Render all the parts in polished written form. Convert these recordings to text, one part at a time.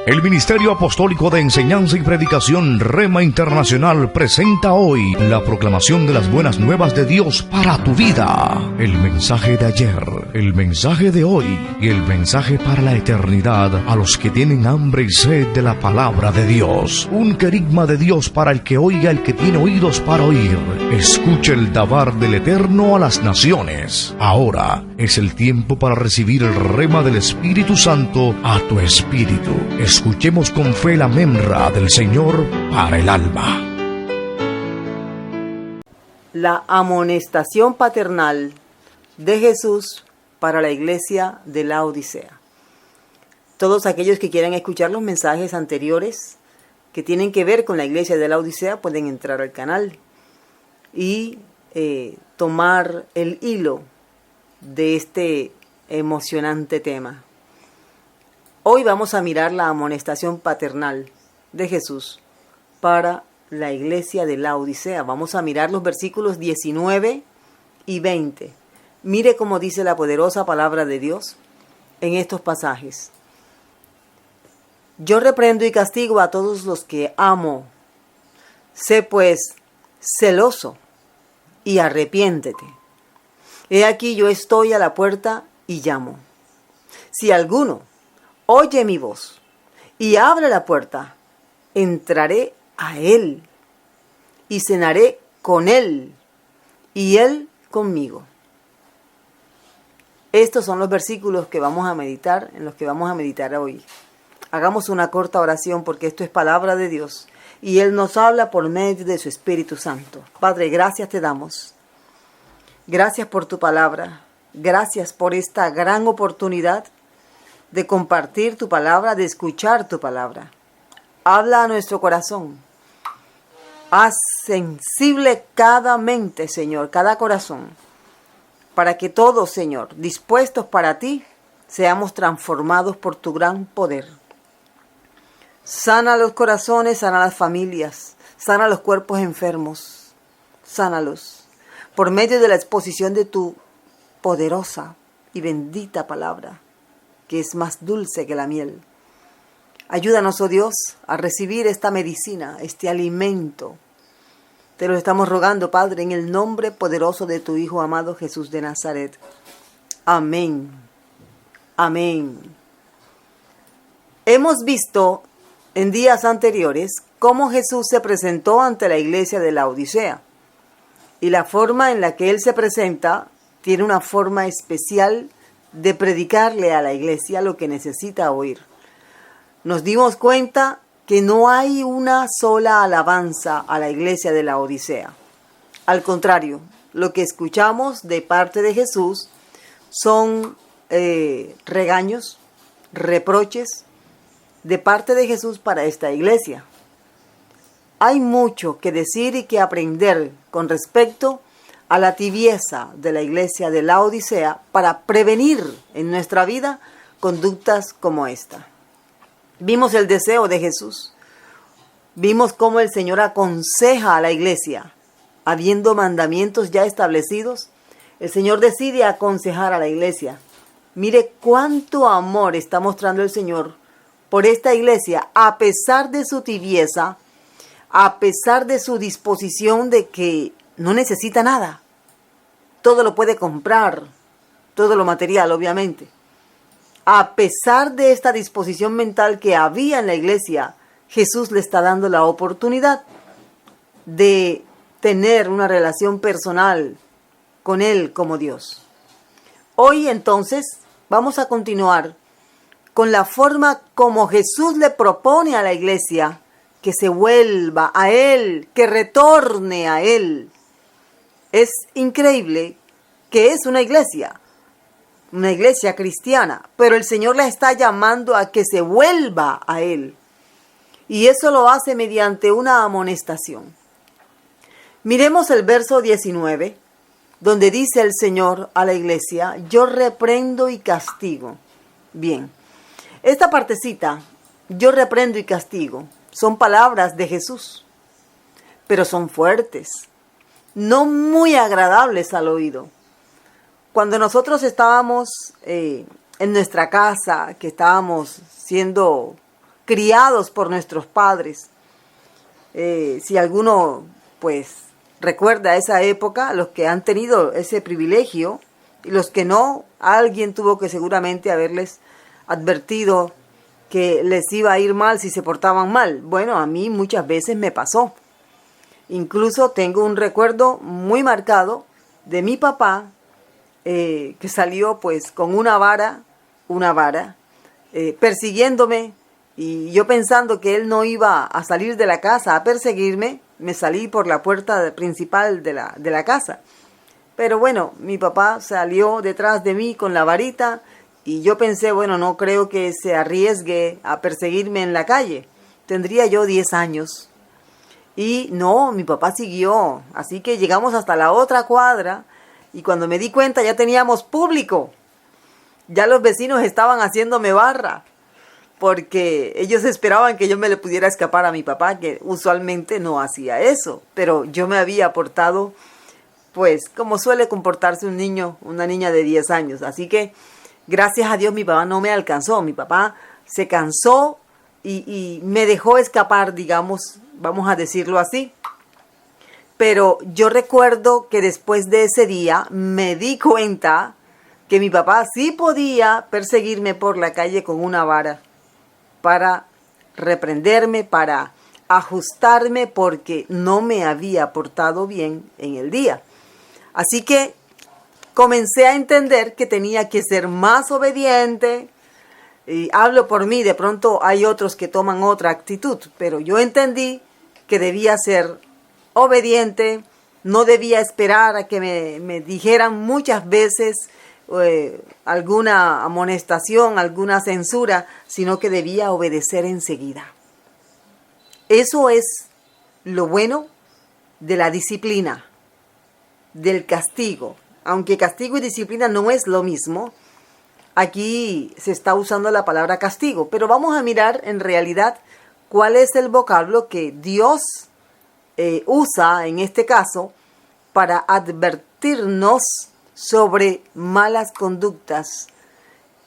El Ministerio Apostólico de Enseñanza y Predicación Rema Internacional presenta hoy la proclamación de las buenas nuevas de Dios para tu vida. El mensaje de ayer, el mensaje de hoy y el mensaje para la eternidad a los que tienen hambre y sed de la palabra de Dios. Un querigma de Dios para el que oiga, el que tiene oídos para oír. Escuche el dabar del Eterno a las naciones. Ahora es el tiempo para recibir el rema del Espíritu Santo a tu espíritu. Escuchemos con fe la memra del Señor para el alma. La amonestación paternal de Jesús para la iglesia de la Odisea. Todos aquellos que quieran escuchar los mensajes anteriores que tienen que ver con la iglesia de la Odisea pueden entrar al canal y tomar el hilo de este emocionante tema. Hoy vamos a mirar la amonestación paternal de Jesús para la iglesia de la Odisea. Vamos a mirar los versículos 19 y 20. Mire cómo dice la poderosa palabra de Dios en estos pasajes. Yo reprendo y castigo a todos los que amo. Sé pues celoso y arrepiéntete. He aquí yo estoy a la puerta y llamo. Si alguno oye mi voz y abre la puerta, entraré a él y cenaré con él y él conmigo. Estos son los versículos que vamos a meditar, en los que vamos a meditar hoy. Hagamos una corta oración porque esto es palabra de Dios y Él nos habla por medio de su Espíritu Santo. Padre, gracias te damos. Gracias por tu palabra. Gracias por esta gran oportunidad de compartir tu palabra, de escuchar tu palabra. Habla a nuestro corazón. Haz sensible cada mente, Señor, cada corazón, para que todos, Señor, dispuestos para ti, seamos transformados por tu gran poder. Sana los corazones, sana las familias, sana los cuerpos enfermos, sánalos, por medio de la exposición de tu poderosa y bendita palabra, que es más dulce que la miel. Ayúdanos, oh Dios, a recibir esta medicina, este alimento. Te lo estamos rogando, Padre, en el nombre poderoso de tu Hijo amado Jesús de Nazaret. Amén. Amén. Hemos visto en días anteriores cómo Jesús se presentó ante la iglesia de la Odisea. Y la forma en la que Él se presenta tiene una forma especial de predicarle a la iglesia lo que necesita oír. Nos dimos cuenta que no hay una sola alabanza a la iglesia de la Odisea. Al contrario, lo que escuchamos de parte de Jesús son regaños, reproches de parte de Jesús para esta iglesia. Hay mucho que decir y que aprender con respecto a la tibieza de la iglesia de la Odisea para prevenir en nuestra vida conductas como esta. Vimos el deseo de Jesús. Vimos cómo el Señor aconseja a la iglesia. Habiendo mandamientos ya establecidos, el Señor decide aconsejar a la iglesia. Mire cuánto amor está mostrando el Señor por esta iglesia, a pesar de su tibieza, a pesar de su disposición de que no necesita nada. Todo lo puede comprar, todo lo material, obviamente. A pesar de esta disposición mental que había en la iglesia, Jesús le está dando la oportunidad de tener una relación personal con Él como Dios. Hoy entonces vamos a continuar con la forma como Jesús le propone a la iglesia que se vuelva a Él, que retorne a Él. Es increíble que es una iglesia cristiana, pero el Señor la está llamando a que se vuelva a Él. Y eso lo hace mediante una amonestación. Miremos el verso 19, donde dice el Señor a la iglesia, yo reprendo y castigo. Bien, esta partecita, yo reprendo y castigo, son palabras de Jesús, pero son fuertes, no muy agradables al oído. Cuando nosotros estábamos en nuestra casa, que estábamos siendo criados por nuestros padres. Si alguno pues recuerda esa época, los que han tenido ese privilegio y los que no, alguien tuvo que seguramente haberles advertido que les iba a ir mal si se portaban mal. Bueno, a mí muchas veces me pasó. Incluso tengo un recuerdo muy marcado de mi papá que salió pues con una vara, persiguiéndome, y yo pensando que él no iba a salir de la casa a perseguirme, me salí por la puerta principal de la casa. Pero bueno, mi papá salió detrás de mí con la varita y yo pensé, bueno, no creo que se arriesgue a perseguirme en la calle. Tendría yo 10 años. Y no, mi papá siguió. Así que llegamos hasta la otra cuadra y cuando me di cuenta ya teníamos público. Ya los vecinos estaban haciéndome barra, porque ellos esperaban que yo me le pudiera escapar a mi papá, que usualmente no hacía eso. Pero yo me había portado, pues, como suele comportarse un niño, una niña de 10 años. Así que, gracias a Dios, mi papá no me alcanzó. Mi papá se cansó y me dejó escapar, digamos, vamos a decirlo así. Pero yo recuerdo que después de ese día me di cuenta que mi papá sí podía perseguirme por la calle con una vara para reprenderme, para ajustarme, porque no me había portado bien en el día. Así que comencé a entender que tenía que ser más obediente. Y hablo por mí, de pronto hay otros que toman otra actitud, pero yo entendí que debía ser obediente, no debía esperar a que me dijeran muchas veces alguna amonestación, alguna censura, sino que debía obedecer enseguida. Eso es lo bueno de la disciplina, del castigo. Aunque castigo y disciplina no es lo mismo, aquí se está usando la palabra castigo, pero vamos a mirar en realidad cuál es el vocablo que Dios usa en este caso para advertirnos sobre malas conductas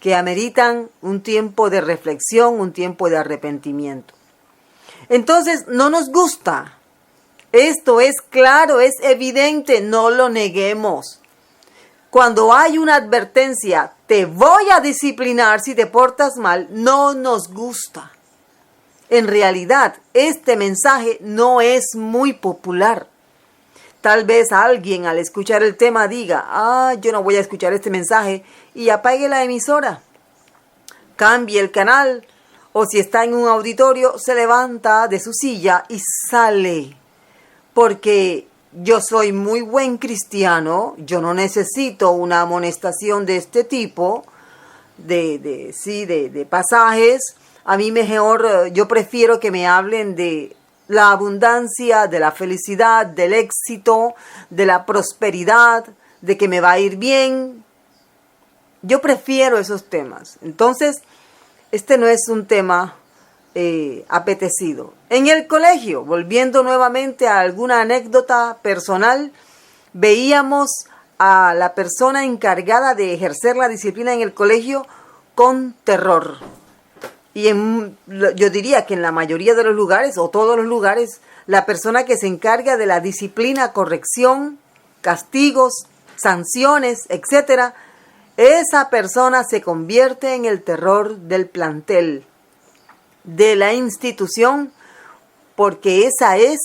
que ameritan un tiempo de reflexión, un tiempo de arrepentimiento. Entonces, no nos gusta. Esto es claro, es evidente, no lo neguemos. Cuando hay una advertencia, te voy a disciplinar si te portas mal, no nos gusta. En realidad, este mensaje no es muy popular. Tal vez alguien al escuchar el tema diga, yo no voy a escuchar este mensaje, y apague la emisora, cambie el canal, o si está en un auditorio, se levanta de su silla y sale. Porque yo soy muy buen cristiano, yo no necesito una amonestación de este tipo, de pasajes. A mí mejor, yo prefiero que me hablen de la abundancia, de la felicidad, del éxito, de la prosperidad, de que me va a ir bien. Yo prefiero esos temas. Entonces, este no es un tema apetecido. En el colegio, volviendo nuevamente a alguna anécdota personal, veíamos a la persona encargada de ejercer la disciplina en el colegio con terror. Y yo diría que en la mayoría de los lugares, o todos los lugares, la persona que se encarga de la disciplina, corrección, castigos, sanciones, etc., esa persona se convierte en el terror del plantel, de la institución, porque esa es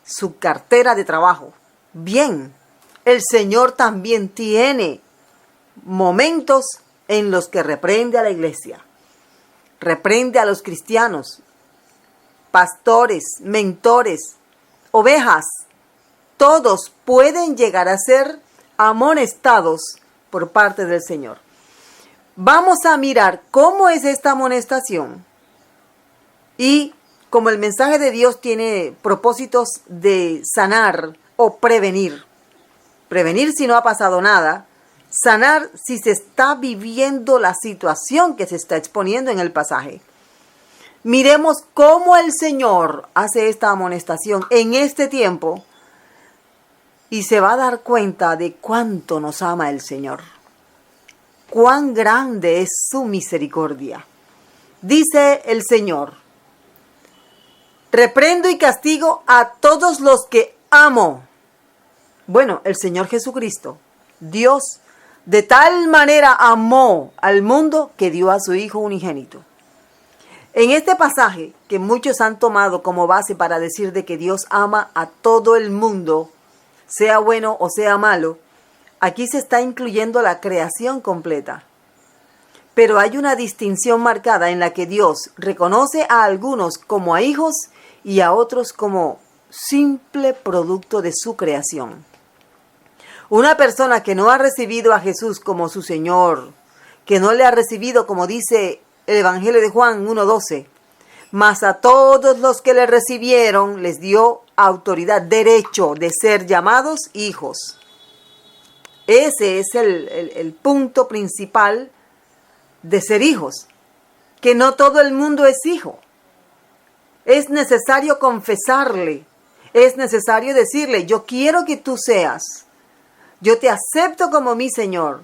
su cartera de trabajo. Bien, el Señor también tiene momentos en los que reprende a la iglesia. Reprende a los cristianos, pastores, mentores, ovejas. Todos pueden llegar a ser amonestados por parte del Señor. Vamos a mirar cómo es esta amonestación. Y como el mensaje de Dios tiene propósitos de sanar o prevenir. Prevenir si no ha pasado nada. Sanar si se está viviendo la situación que se está exponiendo en el pasaje. Miremos cómo el Señor hace esta amonestación en este tiempo y se va a dar cuenta de cuánto nos ama el Señor. Cuán grande es su misericordia. Dice el Señor, Reprendo y castigo a todos los que amo. Bueno, el Señor Jesucristo, Dios, de tal manera amó al mundo que dio a su Hijo unigénito. En este pasaje, que muchos han tomado como base para decir de que Dios ama a todo el mundo, sea bueno o sea malo, aquí se está incluyendo la creación completa. Pero hay una distinción marcada en la que Dios reconoce a algunos como a hijos y a otros como simple producto de su creación. Una persona que no ha recibido a Jesús como su Señor, que no le ha recibido, como dice el Evangelio de Juan 1:12, mas a todos los que le recibieron les dio autoridad, derecho de ser llamados hijos. Ese es el punto principal de ser hijos, que no todo el mundo es hijo. Es necesario confesarle, es necesario decirle, yo quiero que tú seas, yo te acepto como mi Señor,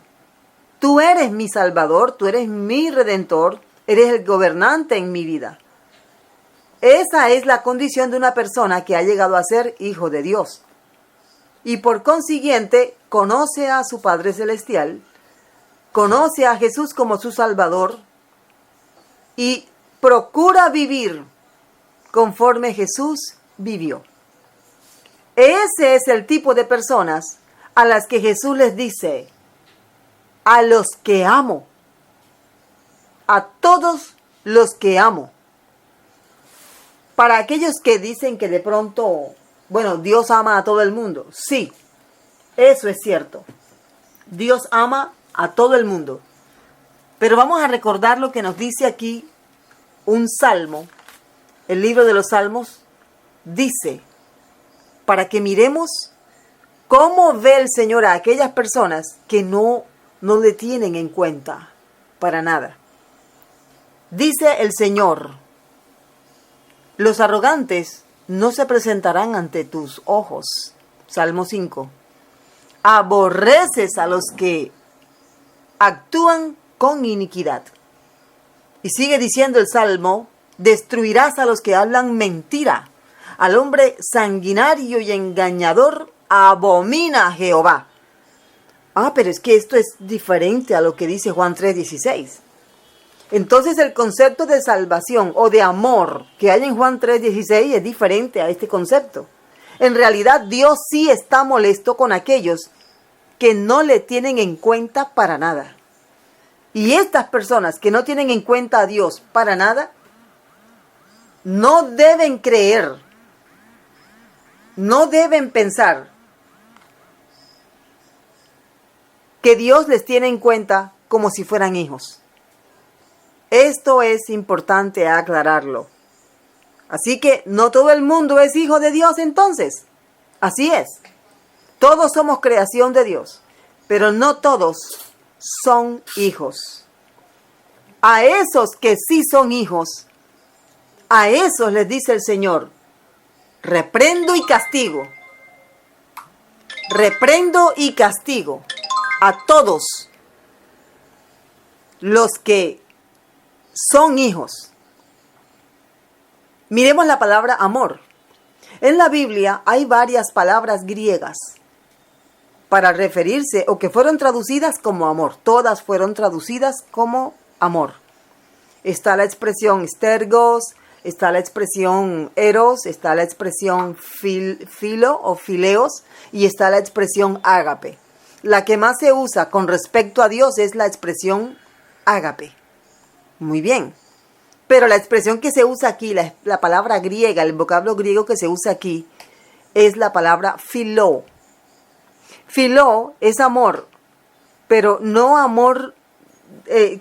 tú eres mi Salvador, tú eres mi Redentor, eres el gobernante en mi vida. Esa es la condición de una persona que ha llegado a ser hijo de Dios. Y por consiguiente, conoce a su Padre Celestial, conoce a Jesús como su Salvador y procura vivir conforme Jesús vivió. Ese es el tipo de personas a las que Jesús les dice, a los que amo, a todos los que amo. Para aquellos que dicen que de pronto, bueno, Dios ama a todo el mundo. Sí, eso es cierto. Dios ama a todo el mundo. Pero vamos a recordar lo que nos dice aquí un salmo. El libro de los Salmos dice, para que miremos cómo ve el Señor a aquellas personas que no le tienen en cuenta para nada. Dice el Señor, los arrogantes no se presentarán ante tus ojos. Salmo 5. Aborreces a los que actúan con iniquidad. Y sigue diciendo el Salmo, destruirás a los que hablan mentira. Al hombre sanguinario y engañador abomina a Jehová. Pero es que esto es diferente a lo que dice Juan 3:16. Entonces el concepto de salvación o de amor que hay en Juan 3:16 es diferente a este concepto. En realidad Dios sí está molesto con aquellos que no le tienen en cuenta para nada. Y estas personas que no tienen en cuenta a Dios para nada, no deben creer, no deben pensar que Dios les tiene en cuenta como si fueran hijos. Esto es importante aclararlo. Así que no todo el mundo es hijo de Dios entonces. Así es. Todos somos creación de Dios, pero no todos son hijos. A esos que sí son hijos, a esos les dice el Señor, reprendo y castigo. Reprendo y castigo a todos los que son hijos. Miremos la palabra amor. En la Biblia hay varias palabras griegas para referirse o que fueron traducidas como amor. Todas fueron traducidas como amor. Está la expresión stergos, está la expresión eros, está la expresión filo o fileos y está la expresión ágape. La que más se usa con respecto a Dios es la expresión ágape. Muy bien, pero la expresión que se usa aquí, la palabra griega, el vocablo griego que se usa aquí, es la palabra filó. Filó es amor, pero no amor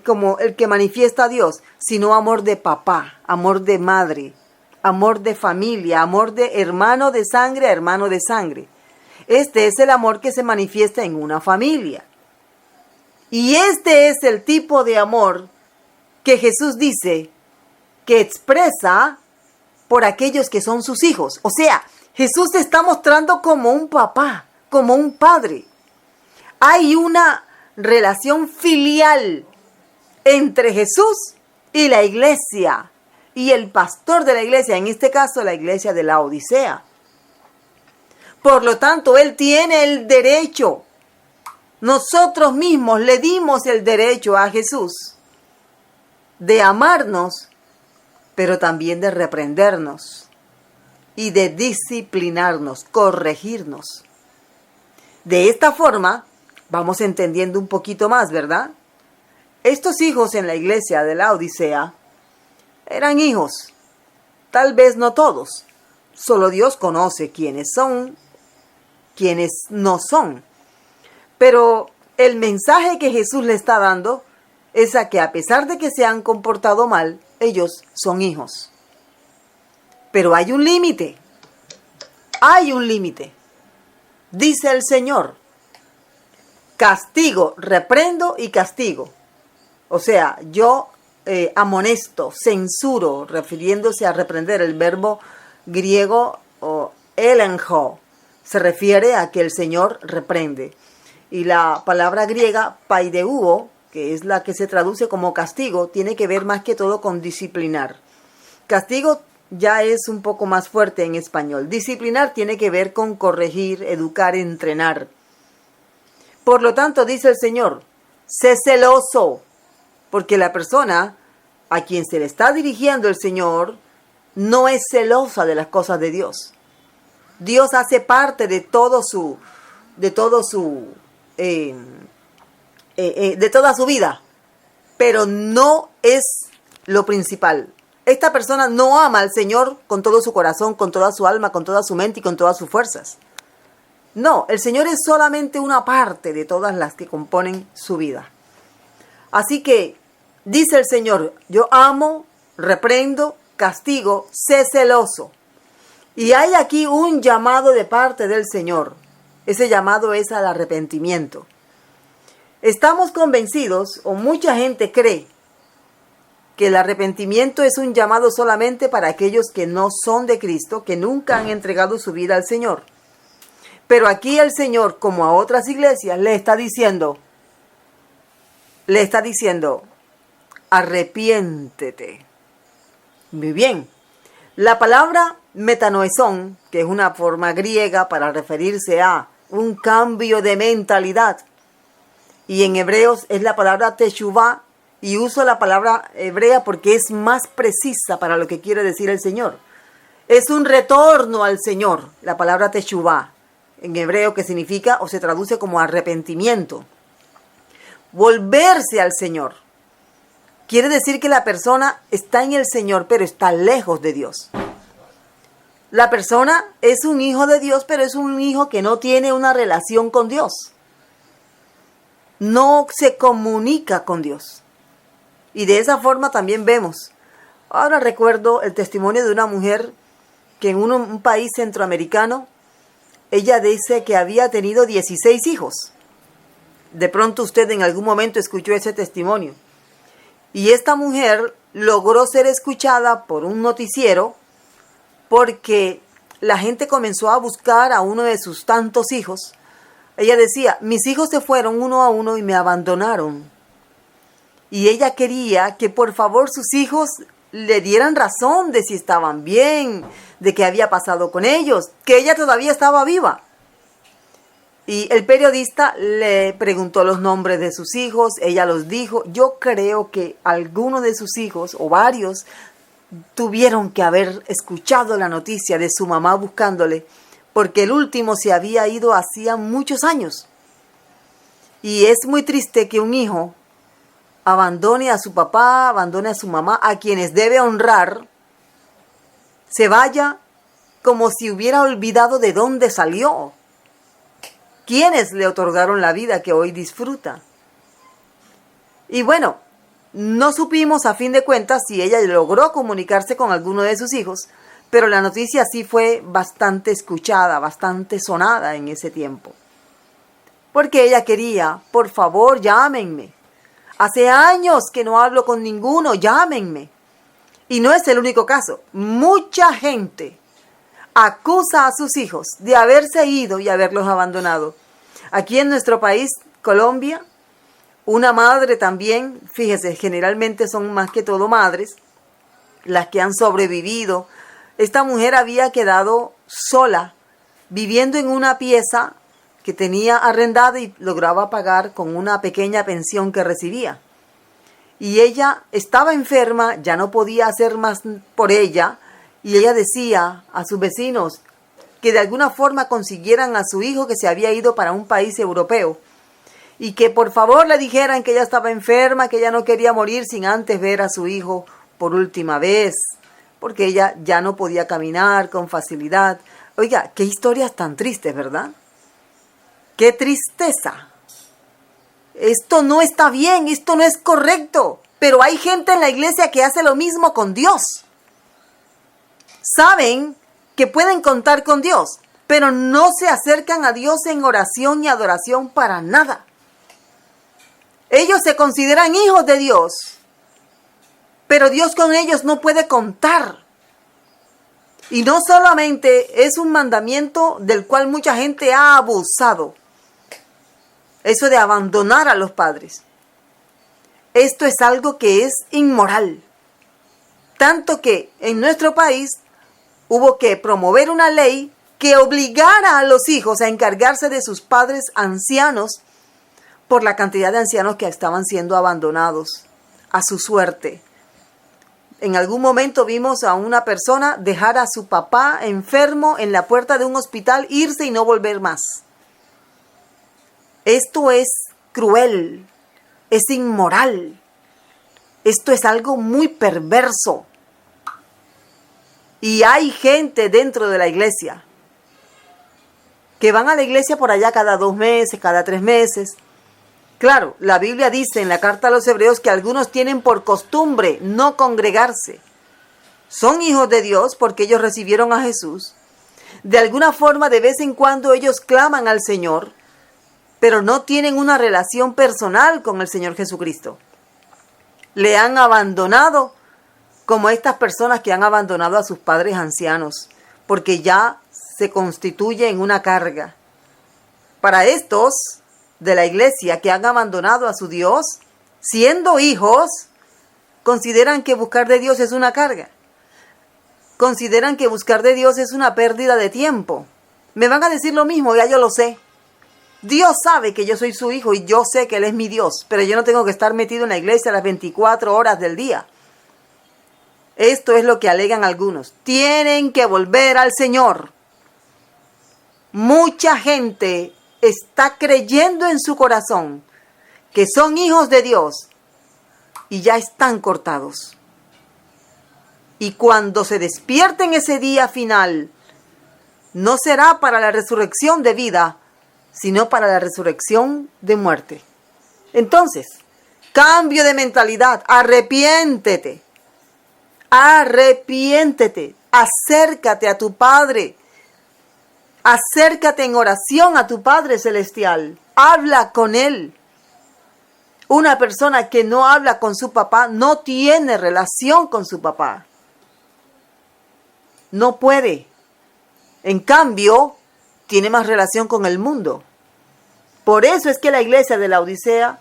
como el que manifiesta a Dios, sino amor de papá, amor de madre, amor de familia, amor de hermano de sangre a hermano de sangre. Este es el amor que se manifiesta en una familia. Y este es el tipo de amor que Jesús dice que expresa por aquellos que son sus hijos. O sea, Jesús se está mostrando como un papá, como un padre. Hay una relación filial entre Jesús y la iglesia. y el pastor de la iglesia, en este caso la iglesia de la Odisea. Por lo tanto, él tiene el derecho. Nosotros mismos le dimos el derecho a Jesús de amarnos, pero también de reprendernos y de disciplinarnos, corregirnos. De esta forma, vamos entendiendo un poquito más, ¿verdad? Estos hijos en la iglesia de la Odisea eran hijos, tal vez no todos. Solo Dios conoce quiénes son, quiénes no son. Pero el mensaje que Jesús le está dando es a que a pesar de que se han comportado mal, ellos son hijos. Pero hay un límite. Hay un límite. Dice el Señor: castigo, reprendo y castigo. O sea, yo amonesto, censuro, refiriéndose a reprender. El verbo griego o elenjo se refiere a que el Señor reprende. Y la palabra griega paideuo, que es la que se traduce como castigo, tiene que ver más que todo con disciplinar. Castigo ya es un poco más fuerte en español. Disciplinar tiene que ver con corregir, educar, entrenar. Por lo tanto, dice el Señor, sé celoso, porque la persona a quien se le está dirigiendo el Señor no es celosa de las cosas de Dios. Dios hace parte de toda su vida, pero no es lo principal. Esta persona no ama al Señor con todo su corazón, con toda su alma, con toda su mente y con todas sus fuerzas. No, el Señor es solamente una parte de todas las que componen su vida. Así que dice el Señor: yo amo, reprendo, castigo, sé celoso. Y hay aquí un llamado de parte del Señor. Ese llamado es al arrepentimiento. Estamos convencidos, o mucha gente cree, que el arrepentimiento es un llamado solamente para aquellos que no son de Cristo, que nunca han entregado su vida al Señor. Pero aquí el Señor, como a otras iglesias, le está diciendo, arrepiéntete. Muy bien. La palabra metanoesón, que es una forma griega para referirse a un cambio de mentalidad, y en hebreos es la palabra teshuvá, y uso la palabra hebrea porque es más precisa para lo que quiere decir el Señor. Es un retorno al Señor, la palabra teshuvá, en hebreo, que significa o se traduce como arrepentimiento. Volverse al Señor. Quiere decir que la persona está en el Señor, pero está lejos de Dios. La persona es un hijo de Dios, pero es un hijo que no tiene una relación con Dios. No se comunica con Dios. Y de esa forma también vemos. Ahora recuerdo el testimonio de una mujer que en un país centroamericano, ella dice que había tenido 16 hijos. De pronto usted en algún momento escuchó ese testimonio. Y esta mujer logró ser escuchada por un noticiero porque la gente comenzó a buscar a uno de sus tantos hijos. Ella decía: mis hijos se fueron uno a uno y me abandonaron. Y ella quería que por favor sus hijos le dieran razón de si estaban bien, de qué había pasado con ellos, que ella todavía estaba viva. Y el periodista le preguntó los nombres de sus hijos, ella los dijo. Yo creo que algunos de sus hijos, o varios, tuvieron que haber escuchado la noticia de su mamá buscándole, porque el último se había ido hacía muchos años. Y es muy triste que un hijo abandone a su papá, abandone a su mamá, a quienes debe honrar, se vaya como si hubiera olvidado de dónde salió, quiénes le otorgaron la vida que hoy disfruta. Y bueno, no supimos a fin de cuentas si ella logró comunicarse con alguno de sus hijos, pero la noticia sí fue bastante escuchada, bastante sonada en ese tiempo. Porque ella quería: por favor, llámenme. Hace años que no hablo con ninguno, llámenme. Y no es el único caso. Mucha gente acusa a sus hijos de haberse ido y haberlos abandonado. Aquí en nuestro país, Colombia, una madre también, fíjese, generalmente son más que todo madres, las que han sobrevivido. Esta mujer había quedado sola, viviendo en una pieza que tenía arrendada y lograba pagar con una pequeña pensión que recibía. Y ella estaba enferma, ya no podía hacer más por ella, y ella decía a sus vecinos que de alguna forma consiguieran a su hijo que se había ido para un país europeo, y que por favor le dijeran que ella estaba enferma, que ella no quería morir sin antes ver a su hijo por última vez, porque ella ya no podía caminar con facilidad. Oiga, qué historias tan tristes, ¿verdad? ¡Qué tristeza! Esto no está bien, esto no es correcto. Pero hay gente en la iglesia que hace lo mismo con Dios. Saben que pueden contar con Dios, pero no se acercan a Dios en oración y adoración para nada. Ellos se consideran hijos de Dios, pero Dios con ellos no puede contar. Y no solamente es un mandamiento del cual mucha gente ha abusado, eso de abandonar a los padres. Esto es algo que es inmoral. Tanto que en nuestro país hubo que promover una ley que obligara a los hijos a encargarse de sus padres ancianos por la cantidad de ancianos que estaban siendo abandonados a su suerte. En algún momento vimos a una persona dejar a su papá enfermo en la puerta de un hospital, irse y no volver más. Esto es cruel, es inmoral. Esto es algo muy perverso. Y hay gente dentro de la iglesia que van a la iglesia por allá cada 2 meses, cada 3 meses. Claro, la Biblia dice en la carta a los Hebreos que algunos tienen por costumbre no congregarse. Son hijos de Dios porque ellos recibieron a Jesús. De alguna forma, de vez en cuando ellos claman al Señor, pero no tienen una relación personal con el Señor Jesucristo. Le han abandonado, como estas personas que han abandonado a sus padres ancianos, porque ya se constituye en una carga. Para estos de la iglesia que han abandonado a su Dios, siendo hijos, consideran que buscar de Dios es una carga. Consideran que buscar de Dios es una pérdida de tiempo. Me van a decir lo mismo, ya yo lo sé. Dios sabe que yo soy su hijo y yo sé que Él es mi Dios, pero yo no tengo que estar metido en la iglesia las 24 horas del día. Esto es lo que alegan algunos. Tienen que volver al Señor. Mucha gente está creyendo en su corazón que son hijos de Dios y ya están cortados. Y cuando se despierten ese día final, no será para la resurrección de vida, sino para la resurrección de muerte. Entonces, cambio de mentalidad, arrepiéntete, acércate a tu Padre, acércate en oración a tu Padre Celestial, habla con Él. Una persona que no habla con su papá no tiene relación con su papá. No puede. En cambio, tiene más relación con el mundo. Por eso es que la iglesia de la Odisea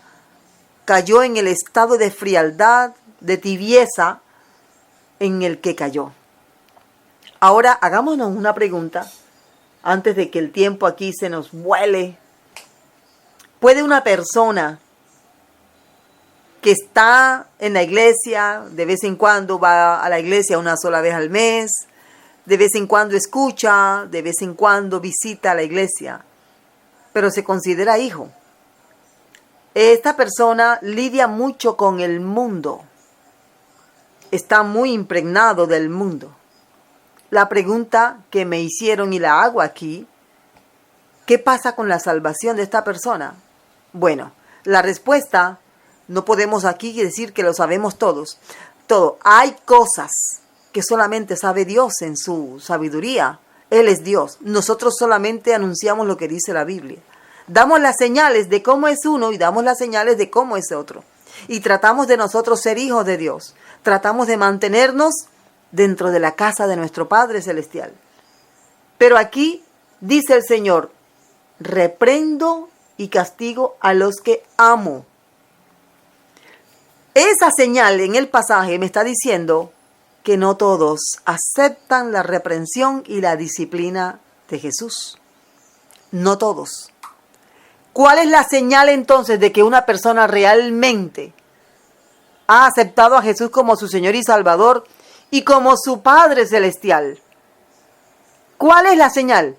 cayó en el estado de frialdad, de tibieza en el que cayó. Ahora hagámonos una pregunta antes de que el tiempo aquí se nos vuele. ¿Puede una persona que está en la iglesia, de vez en cuando va a la iglesia una sola vez al mes, de vez en cuando escucha, de vez en cuando visita la iglesia, pero se considera hijo? Esta persona lidia mucho con el mundo, está muy impregnado del mundo. La pregunta que me hicieron y la hago aquí, ¿qué pasa con la salvación de esta persona? Bueno, la respuesta, no podemos aquí decir que lo sabemos todos. Hay cosas que solamente sabe Dios en su sabiduría. Él es Dios. Nosotros solamente anunciamos lo que dice la Biblia. Damos las señales de cómo es uno y damos las señales de cómo es otro. Y tratamos de nosotros ser hijos de Dios. Tratamos de mantenernos dentro de la casa de nuestro Padre Celestial. Pero aquí dice el Señor, reprendo y castigo a los que amo. Esa señal en el pasaje me está diciendo que no todos aceptan la reprensión y la disciplina de Jesús. No todos. ¿Cuál es la señal entonces de que una persona realmente ha aceptado a Jesús como su Señor y Salvador y como su Padre Celestial? ¿Cuál es la señal?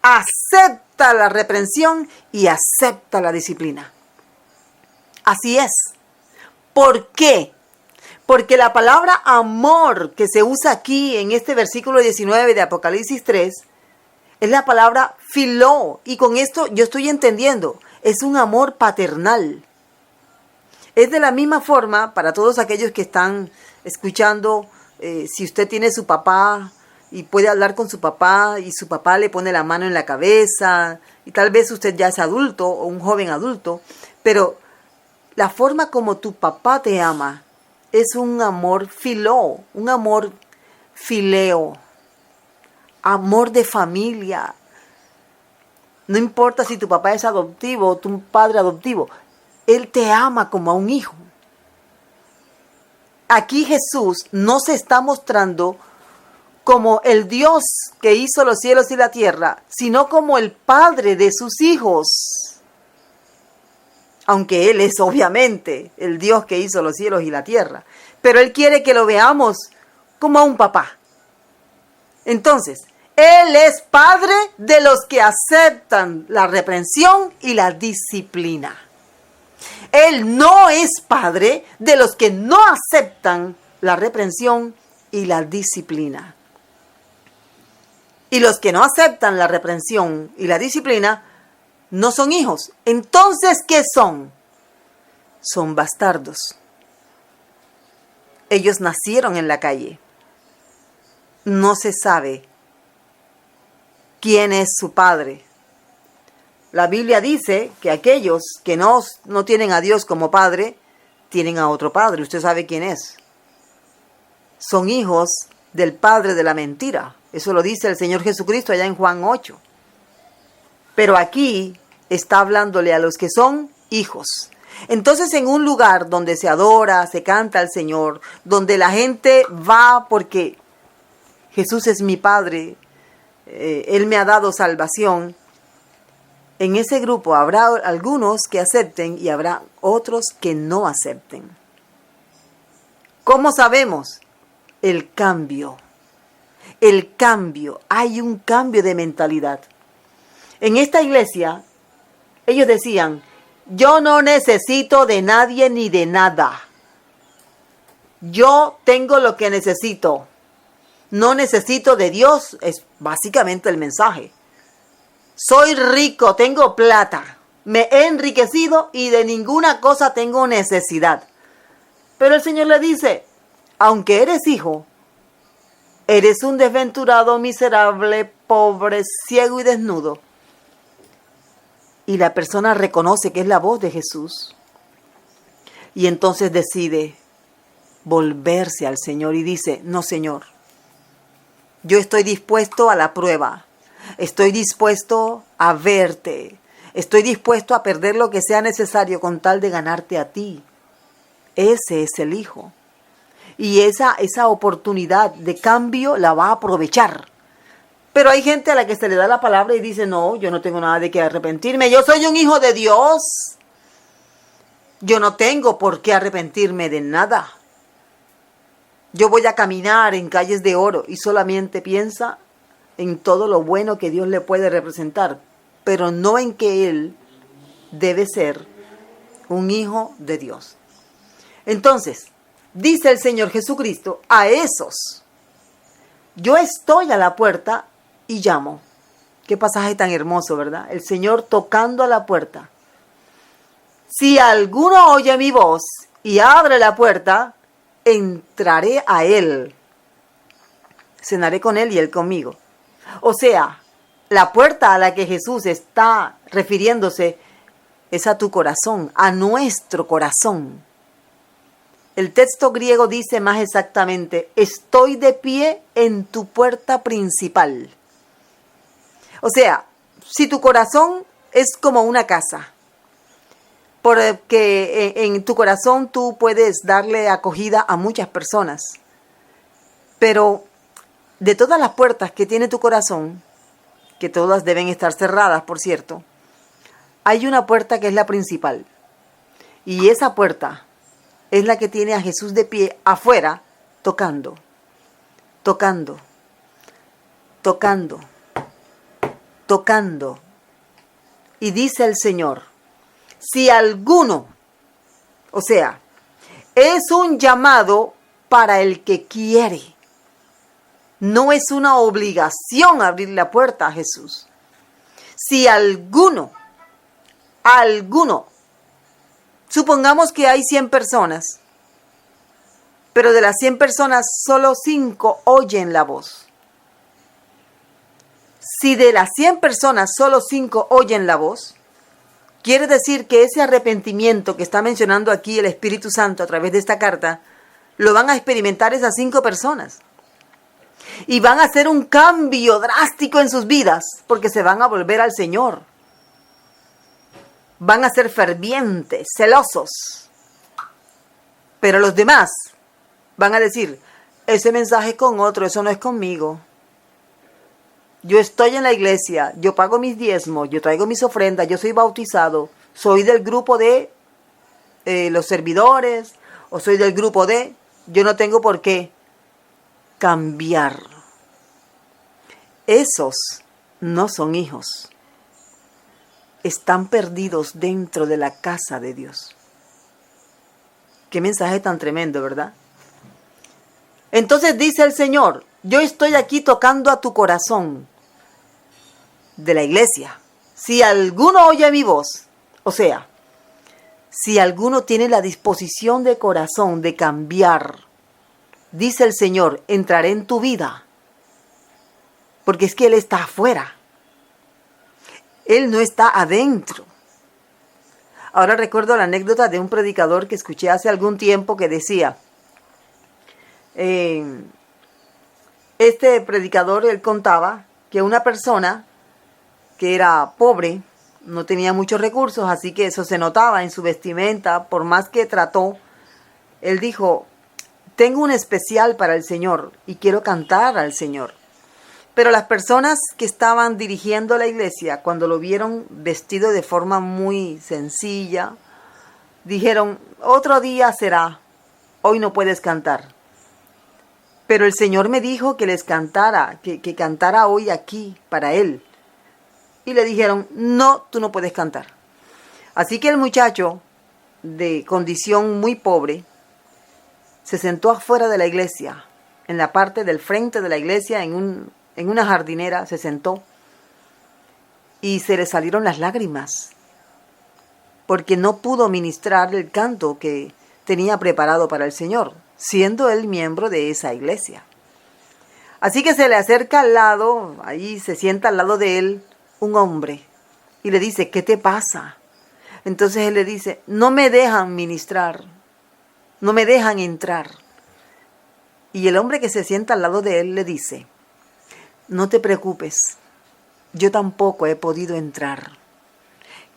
Acepta la reprensión y acepta la disciplina. Así es. ¿Por qué? Porque la palabra amor que se usa aquí en este versículo 19 de Apocalipsis 3 es la palabra filó. Y con esto yo estoy entendiendo, es un amor paternal. Es de la misma forma para todos aquellos que están escuchando, si usted tiene su papá y puede hablar con su papá y su papá le pone la mano en la cabeza y tal vez usted ya es adulto o un joven adulto, pero la forma como tu papá te ama es un amor filó, un amor fileo, amor de familia. No importa si tu papá es adoptivo o tu padre adoptivo, Él te ama como a un hijo. Aquí Jesús no se está mostrando como el Dios que hizo los cielos y la tierra, sino como el Padre de sus hijos. Aunque Él es obviamente el Dios que hizo los cielos y la tierra. Pero Él quiere que lo veamos como a un papá. Entonces, Él es Padre de los que aceptan la reprensión y la disciplina. Él no es Padre de los que no aceptan la reprensión y la disciplina. Y los que no aceptan la reprensión y la disciplina no son hijos. Entonces, ¿qué son? Son bastardos. Ellos nacieron en la calle. No se sabe quién es su padre. La Biblia dice que aquellos que no tienen a Dios como padre, tienen a otro padre. Usted sabe quién es. Son hijos del padre de la mentira. Eso lo dice el Señor Jesucristo allá en Juan 8. Pero aquí está hablándole a los que son hijos. Entonces, en un lugar donde se adora, se canta al Señor, donde la gente va porque Jesús es mi Padre, Él me ha dado salvación, en ese grupo habrá algunos que acepten y habrá otros que no acepten. ¿Cómo sabemos? El cambio. El cambio. Hay un cambio de mentalidad. En esta iglesia, ellos decían, yo no necesito de nadie ni de nada. Yo tengo lo que necesito. No necesito de Dios, es básicamente el mensaje. Soy rico, tengo plata, me he enriquecido y de ninguna cosa tengo necesidad. Pero el Señor le dice, aunque eres hijo, eres un desventurado, miserable, pobre, ciego y desnudo. Y la persona reconoce que es la voz de Jesús. Y entonces decide volverse al Señor y dice, no, Señor, yo estoy dispuesto a la prueba. Estoy dispuesto a verte. Estoy dispuesto a perder lo que sea necesario con tal de ganarte a ti. Ese es el Hijo. Y esa oportunidad de cambio la va a aprovechar. Pero hay gente a la que se le da la palabra y dice, no, yo no tengo nada de qué arrepentirme. Yo soy un hijo de Dios. Yo no tengo por qué arrepentirme de nada. Yo voy a caminar en calles de oro y solamente piensa en todo lo bueno que Dios le puede representar, pero no en que Él debe ser un hijo de Dios. Entonces, dice el Señor Jesucristo a esos, yo estoy a la puerta y llamo. Qué pasaje tan hermoso, ¿verdad? El Señor tocando a la puerta. Si alguno oye mi voz y abre la puerta, entraré a Él. Cenaré con Él y Él conmigo. O sea, la puerta a la que Jesús está refiriéndose es a tu corazón, a nuestro corazón. El texto griego dice más exactamente, estoy de pie en tu puerta principal. O sea, si tu corazón es como una casa, porque en tu corazón tú puedes darle acogida a muchas personas. Pero de todas las puertas que tiene tu corazón, que todas deben estar cerradas, por cierto, hay una puerta que es la principal. Y esa puerta es la que tiene a Jesús de pie afuera, tocando, tocando, tocando, tocando. Y dice el Señor, si alguno, o sea, es un llamado para el que quiere. No es una obligación abrir la puerta a Jesús. Si alguno, supongamos que hay 100 personas, pero de las 100 personas solo 5 oyen la voz. Si de las 100 personas solo 5 oyen la voz, quiere decir que ese arrepentimiento que está mencionando aquí el Espíritu Santo a través de esta carta, lo van a experimentar esas 5 personas. Y van a hacer un cambio drástico en sus vidas, porque se van a volver al Señor. Van a ser fervientes, celosos. Pero los demás van a decir, ese mensaje es con otro, eso no es conmigo. Yo estoy en la iglesia, yo pago mis diezmos, yo traigo mis ofrendas, yo soy bautizado, soy del grupo de los servidores, o soy del grupo de, yo no tengo por qué cambiar. Esos no son hijos. Están perdidos dentro de la casa de Dios. Qué mensaje tan tremendo, ¿verdad? Entonces dice el Señor, yo estoy aquí tocando a tu corazón de la iglesia. Si alguno oye mi voz, o sea, si alguno tiene la disposición de corazón de cambiar, dice el Señor, entraré en tu vida. Porque es que Él está afuera. Él no está adentro. Ahora recuerdo la anécdota de un predicador que escuché hace algún tiempo que decía, este predicador, él contaba que una persona que era pobre, no tenía muchos recursos, así que eso se notaba en su vestimenta, por más que trató, él dijo, tengo un especial para el Señor y quiero cantar al Señor. Pero las personas que estaban dirigiendo la iglesia, cuando lo vieron vestido de forma muy sencilla, dijeron, otro día será, hoy no puedes cantar. Pero el Señor me dijo que les cantara, que cantara hoy aquí para Él. Y le dijeron, no, tú no puedes cantar. Así que el muchacho, de condición muy pobre, se sentó afuera de la iglesia, en la parte del frente de la iglesia, en una jardinera, se sentó y se le salieron las lágrimas porque no pudo ministrar el canto que tenía preparado para el Señor, siendo él miembro de esa iglesia. Así que se le acerca al lado, ahí se sienta al lado de él un hombre y le dice, ¿qué te pasa? Entonces él le dice, no me dejan ministrar, no me dejan entrar. Y el hombre que se sienta al lado de él le dice, no te preocupes, yo tampoco he podido entrar.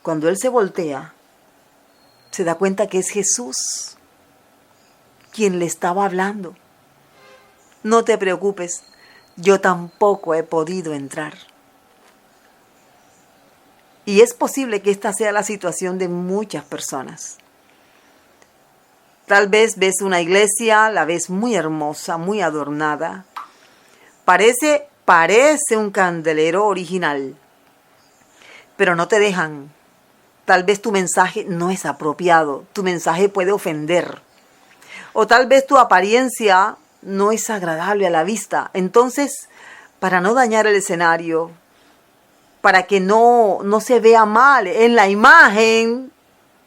Cuando él se voltea, se da cuenta que es Jesús quien le estaba hablando. No te preocupes, yo tampoco he podido entrar. Y es posible que esta sea la situación de muchas personas. Tal vez ves una iglesia, la ves muy hermosa, muy adornada. Parece un candelero original, pero no te dejan. Tal vez tu mensaje no es apropiado, tu mensaje puede ofender. O tal vez tu apariencia no es agradable a la vista. Entonces, para no dañar el escenario, para que no se vea mal en la imagen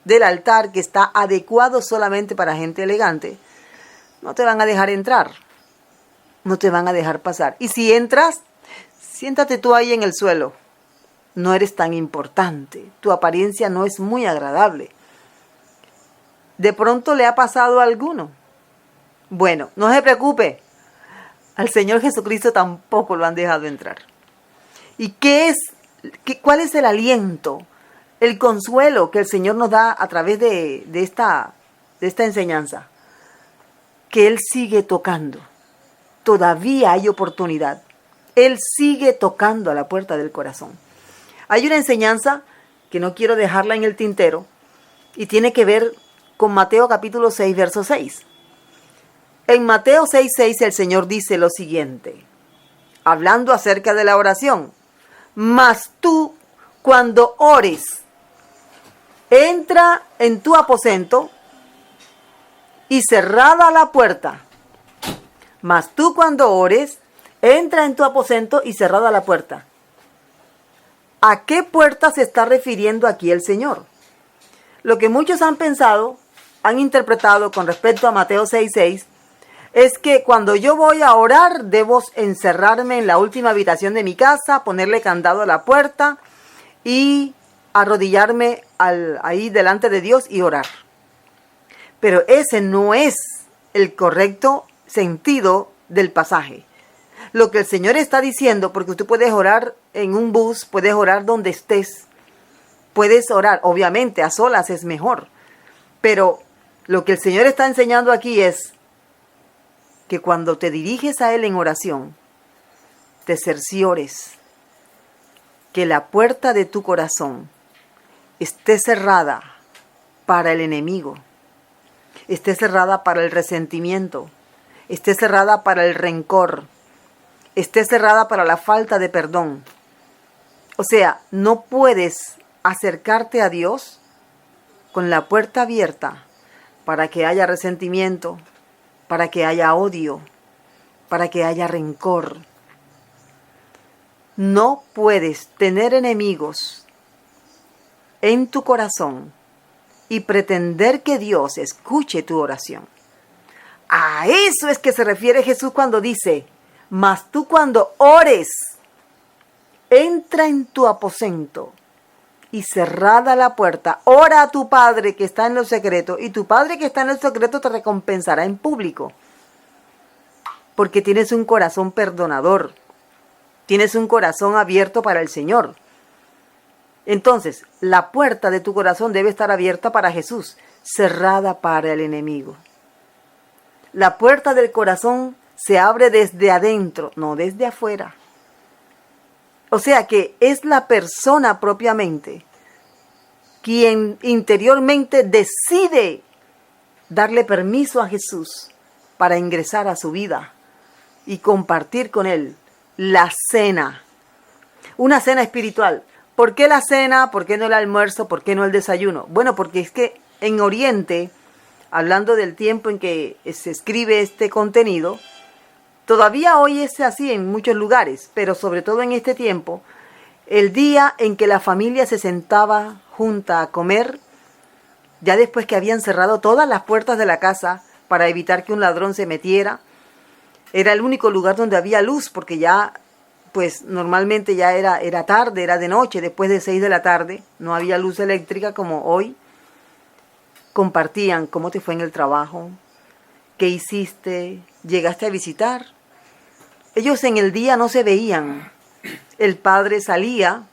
del altar que está adecuado solamente para gente elegante, no te van a dejar entrar. No te van a dejar pasar. Y si entras, siéntate tú ahí en el suelo. No eres tan importante. Tu apariencia no es muy agradable. ¿De pronto le ha pasado a alguno? Bueno, no se preocupe. Al Señor Jesucristo tampoco lo han dejado entrar. ¿Y cuál es el aliento el consuelo que el Señor nos da a través de esta enseñanza, que Él sigue tocando. Todavía hay oportunidad. Él sigue tocando a la puerta del corazón. Hay una enseñanza que no quiero dejarla en el tintero y tiene que ver con Mateo capítulo 6, verso 6. En Mateo 6, 6 el Señor dice lo siguiente, hablando acerca de la oración. Mas tú, cuando ores, entra en tu aposento y cerrada la puerta. Mas tú, cuando ores, entra en tu aposento y cerrada la puerta. ¿A qué puerta se está refiriendo aquí el Señor? Lo que muchos han pensado, han interpretado con respecto a Mateo 6:6, es que cuando yo voy a orar, debo encerrarme en la última habitación de mi casa, ponerle candado a la puerta y arrodillarme ahí delante de Dios y orar. Pero ese no es el correcto sentido del pasaje. Lo que el Señor está diciendo, porque tú puedes orar en un bus, puedes orar donde estés, puedes orar, obviamente a solas es mejor, pero lo que el Señor está enseñando aquí es que cuando te diriges a Él en oración, te cerciores que la puerta de tu corazón esté cerrada para el enemigo, esté cerrada para el resentimiento, esté cerrada para el rencor, esté cerrada para la falta de perdón. O sea, no puedes acercarte a Dios con la puerta abierta para que haya resentimiento, para que haya odio, para que haya rencor. No puedes tener enemigos en tu corazón y pretender que Dios escuche tu oración. A eso es que se refiere Jesús cuando dice, mas tú cuando ores, entra en tu aposento y cerrada la puerta, ora a tu Padre que está en lo secreto, y tu Padre que está en lo secreto te recompensará en público. Porque tienes un corazón perdonador, tienes un corazón abierto para el Señor. Entonces, la puerta de tu corazón debe estar abierta para Jesús, cerrada para el enemigo. La puerta del corazón se abre desde adentro, no desde afuera. O sea que es la persona propiamente quien interiormente decide darle permiso a Jesús para ingresar a su vida y compartir con Él la cena. Una cena espiritual. ¿Por qué la cena? ¿Por qué no el almuerzo? ¿Por qué no el desayuno? Bueno, porque es que en Oriente, hablando del tiempo en que se escribe este contenido, todavía hoy es así en muchos lugares, pero sobre todo en este tiempo, el día en que la familia se sentaba junta a comer, ya después que habían cerrado todas las puertas de la casa para evitar que un ladrón se metiera, era el único lugar donde había luz, porque ya, pues normalmente ya era tarde, era de noche, después de 6 de la tarde, no había luz eléctrica como hoy. Compartían cómo te fue en el trabajo, qué hiciste, llegaste a visitar. Ellos en el día no se veían. El padre salía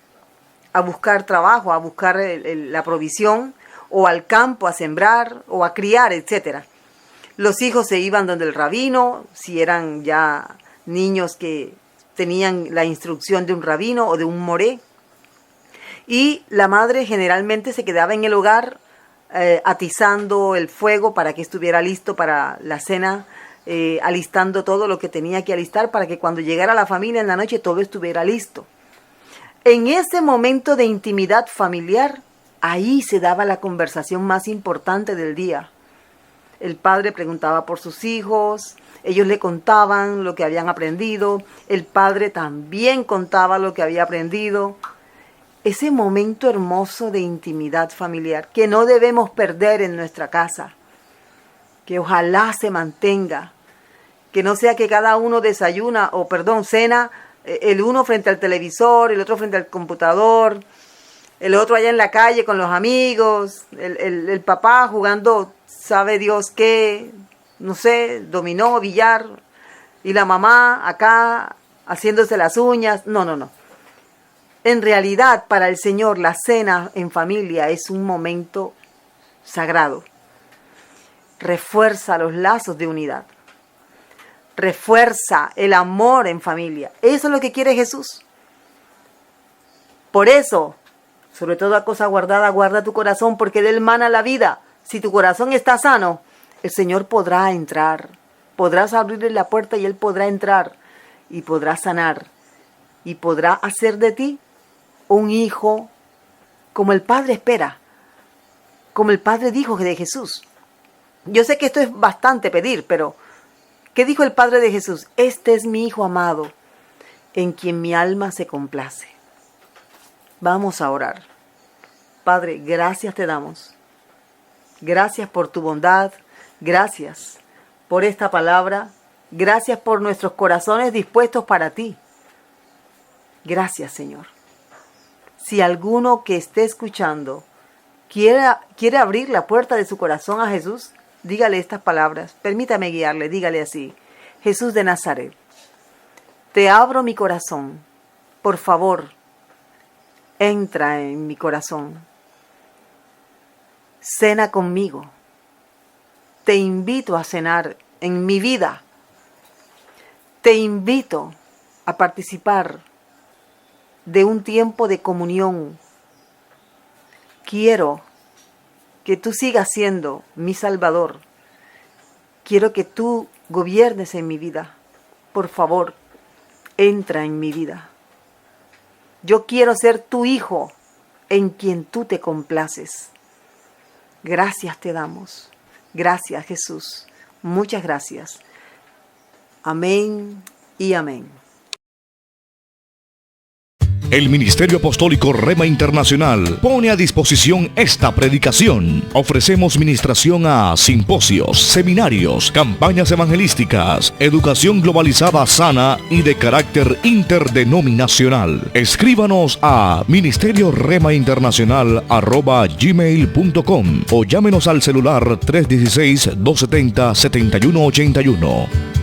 a buscar trabajo, a buscar la provisión, o al campo a sembrar, o a criar, etc. Los hijos se iban donde el rabino, si eran ya niños que tenían la instrucción de un rabino o de un moré. Y la madre generalmente se quedaba en el hogar atizando el fuego para que estuviera listo para la cena, alistando todo lo que tenía que alistar para que cuando llegara la familia en la noche todo estuviera listo. En ese momento de intimidad familiar, ahí se daba la conversación más importante del día. El padre preguntaba por sus hijos, ellos le contaban lo que habían aprendido, el padre también contaba lo que había aprendido. Ese momento hermoso de intimidad familiar que no debemos perder en nuestra casa, que ojalá se mantenga, que no sea que cada uno cena, el uno frente al televisor, el otro frente al computador, el otro allá en la calle con los amigos, el papá jugando, sabe Dios qué, no sé, dominó, billar, y la mamá acá haciéndose las uñas. No. En realidad, para el Señor, la cena en familia es un momento sagrado. Refuerza los lazos de unidad. Refuerza el amor en familia. Eso es lo que quiere Jesús. Por eso, sobre toda cosa guardada, guarda tu corazón, porque de él mana la vida. Si tu corazón está sano, el Señor podrá entrar. Podrás abrirle la puerta y él podrá entrar y podrá sanar y podrá hacer de ti un hijo como el Padre espera, como el Padre dijo de Jesús. Yo sé que esto es bastante pedir, pero ¿qué dijo el Padre de Jesús? Este es mi Hijo amado, en quien mi alma se complace. Vamos a orar. Padre, gracias te damos. Gracias por tu bondad. Gracias por esta palabra. Gracias por nuestros corazones dispuestos para ti. Gracias, Señor. Si alguno que esté escuchando quiere abrir la puerta de su corazón a Jesús, dígale estas palabras. Permítame guiarle. Dígale así. Jesús de Nazaret, te abro mi corazón. Por favor, entra en mi corazón. Cena conmigo. Te invito a cenar en mi vida. Te invito a participar de un tiempo de comunión. Quiero que tú sigas siendo mi Salvador. Quiero que tú gobiernes en mi vida. Por favor, entra en mi vida. Yo quiero ser tu hijo en quien tú te complaces. Gracias te damos. Gracias, Jesús. Muchas gracias. Amén y amén. El Ministerio Apostólico Rema Internacional pone a disposición esta predicación. Ofrecemos ministración a simposios, seminarios, campañas evangelísticas, educación globalizada sana y de carácter interdenominacional. Escríbanos a ministerioremainternacional@gmail.com o llámenos al celular 316-270-7181.